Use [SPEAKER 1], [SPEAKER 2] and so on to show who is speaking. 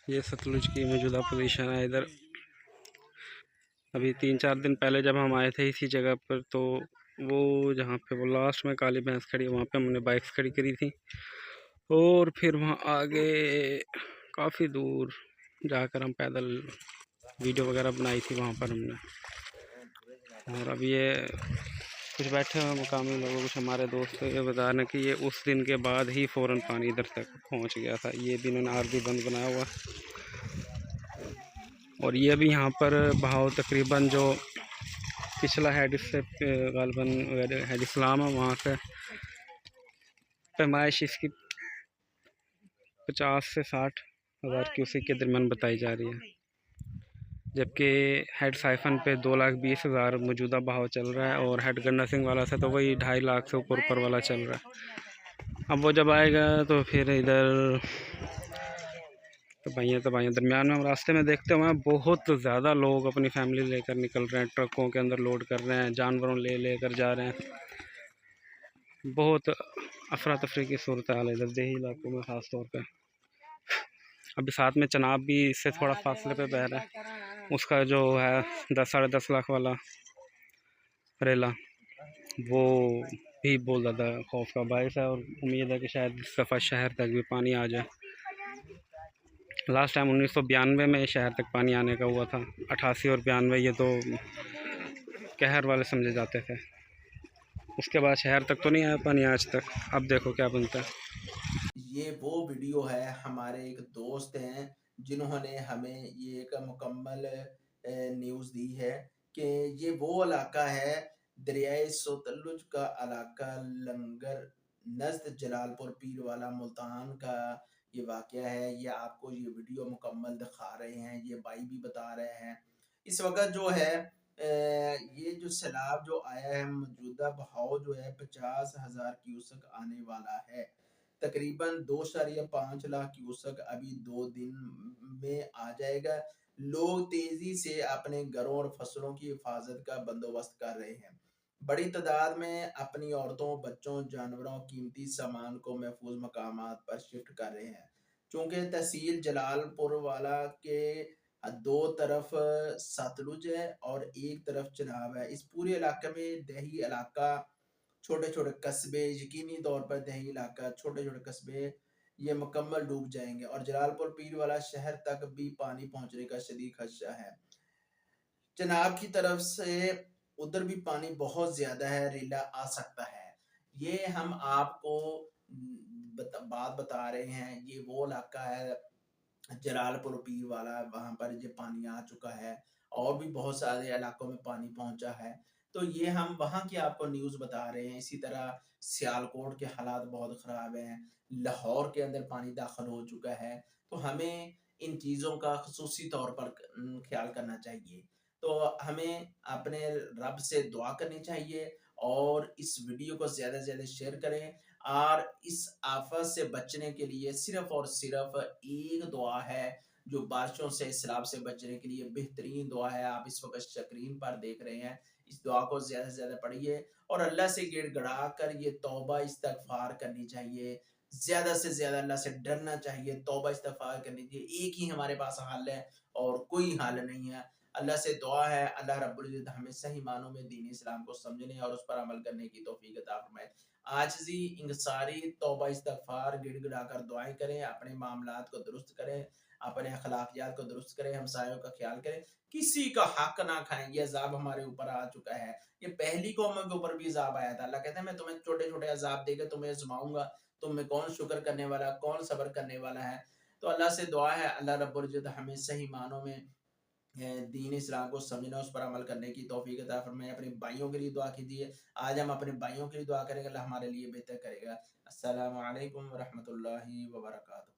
[SPEAKER 1] ये सतलुज की मौजूदा पोजीशन है इधर। अभी 3-4 दिन पहले जब हम आए थे इसी जगह पर, तो वो जहाँ पे वो लास्ट में काली भैंस खड़ी है वहाँ पे हमने बाइक्स खड़ी करी थी, और फिर वहाँ आगे काफ़ी दूर जाकर हम पैदल वीडियो वगैरह बनाई थी वहाँ पर हमने। और अब ये कुछ बैठे हुए मुकामी लोगों, कुछ हमारे दोस्त ये बता रहे कि ये उस दिन के बाद ही फ़ौरन पानी इधर तक पहुँच गया था। ये भी इन्होंने आरबी बंद बनाया हुआ, और ये भी यहाँ पर बहाव तकरीबन जो पिछला हेड से गालबन हेड इस्लाम है वहाँ से पैमाइश इसकी 50 से 60 हज़ार क्यूसेक के दरमियान बताई जा रही है, जबकि हेड साइफन पे 2,20,000 मौजूदा बहाव चल रहा है, और हेड गन्ना सिंह वाला से तो वही 2.5 लाख से ऊपर वाला चल रहा है। अब वो जब आएगा तो फिर इधर तबाहियाँ दरमियान में हम रास्ते में देखते हुए बहुत ज़्यादा लोग अपनी फैमिली लेकर निकल रहे हैं, ट्रकों के अंदर लोड कर रहे हैं, जानवरों लेकर जा रहे हैं। बहुत अफरा तफरी की सूरत हाल है इधर देही इलाकों में ख़ास तौर पे। अभी साथ में चनाब भी इससे थोड़ा फासले पे बह रहा है, उसका जो है 10-10.5 लाख वाला रेला, वो भी बहुत ज़्यादा खौफ का बायस है, और उम्मीद है कि शायद इस दफ़ा शहर तक भी पानी आ जाए। लास्ट टाइम 1992 में शहर तक पानी आने का हुआ था, 88 और 92 ये तो कहर वाले समझे जाते थे। उसके बाद शहर तक तो नहीं आया पानी आज तक, अब देखो क्या बनता है।
[SPEAKER 2] ये वो वीडियो है, हमारे एक दोस्त हैं जिन्होंने हमें ये एक मुकम्मल न्यूज़ दी है कि ये वो इलाका है, दरियाए सतलुज का इलाका, लंगर नज़द जलालपुर पीरवाला मुल्तान का ये वाक़या है। ये आपको ये वीडियो मुकम्मल दिखा रहे हैं, ये भाई भी बता रहे हैं। इस वक़्त जो है ये जो सैलाब जो आया है, मौजूदा बहाव जो है 50,000 क्यूसेक आने वाला है। तकरीबन 2.5 लाख क्यूसेक अभी 2 दिन में आ जाएगा। लोग तेजी से अपने घरों और फसलों की हिफाजत का बंदोबस्त कर रहे हैं। बड़ी तादाद में अपनी औरतों, बच्चों, जानवरों, कीमती सामान को महफूज मकामात पर शिफ्ट कर रहे हैं। चूंकि तहसील जलालपुर वाला के दो तरफ सतलुज है और एक तरफ चिनाब है। इस पूरे इलाके में दही इलाका, छोटे-छोटे कस्बे, यकीनी तौर पर दही इलाका, छोटे-छोटे कस्बे ये मुकम्मल डूब जाएँगे, और जलालपुर पीर वाला शहर तक भी पानी पहुँचने का शदीद खदशा है। चिनाब की तरफ से उधर भी पानी बहुत ज़्यादा है, रेला आ सकता है। ये हम आपको बात बता रहे हैं, ये वो इलाका है जलालपुर पीर वाला, वहाँ पर ये पानी आ चुका है, और भी बहुत सारे इलाकों में पानी पहुँचा है। तो ये हम वहाँ की आपको न्यूज़ बता रहे हैं। इसी तरह सियालकोट के हालात बहुत ख़राब हैं, लाहौर के अंदर पानी दाखिल हो चुका है। तो हमें इन चीज़ों का ख़ुसूसी तौर पर ख़्याल करना चाहिए। तो हमें अपने रब से दुआ करनी चाहिए, और इस वीडियो को ज़्यादा से ज़्यादा शेयर करें, और इस आफ़त से बचने के लिए सिर्फ़ और सिर्फ़ एक दुआ है, जो बारिशों से, सैलाब से बचने के लिए बेहतरीन दुआ है। आप इस वक़्त स्क्रीन पर देख रहे हैं। इस दुआ को ज़्यादा से ज़्यादा पढ़िए, और अल्लाह से गिड़गिड़ा कर ये तौबा इस्तिग़फ़ार करनी चाहिए। ज़्यादा से ज़्यादा अल्लाह से डरना चाहिए, तौबा इस्तिग़फ़ार करनी चाहिए। एक ही हमारे पास हल है, और कोई हल नहीं है। अल्लाह से दुआ है, अल्लाह रब्बुल इज़्ज़त हमें सही मानों में दीन इस्लाम को समझने और उस पर अमल करने की तौफ़ीक अता फ़रमाए। आजिज़ी, इंकिसारी, तौबा इस्तिग़फ़ार, गिड़गिड़ाकर दुआएँ करें, अपने मामलात को दुरुस्त करें, अपने अख़लाक़ियात को दुरुस्त करें, हमसायों का ख़्याल करें, किसी का हक़ ना खाएँ। ये अज़ाब हमारे ऊपर आ चुका है। ये पहली कौमों के ऊपर भी अज़ाब आया था। अल्लाह कहता है मैं तुम्हें छोटे-छोटे अज़ाब देकर तुम्हें आज़माऊँगा, तुम में कौन शुक्र करने वाला, कौन सब्र करने वाला है। तो अल्लाह से दुआ है, अल्लाह रब्बुल इज़्ज़त हमें सही मानों में दीन इस्लाम को समझना, उस पर अमल करने की तौफ़ीक अता फ़रमाए। अपने भाइयों के लिए दुआ कीजिए। आज हम अपने भाइयों के लिए दुआ करेंगे, अल्लाह हमारे लिए बेहतर करेगा। अस्सलामु अलैकुम व रहमतुल्लाहि व बरकातुहू।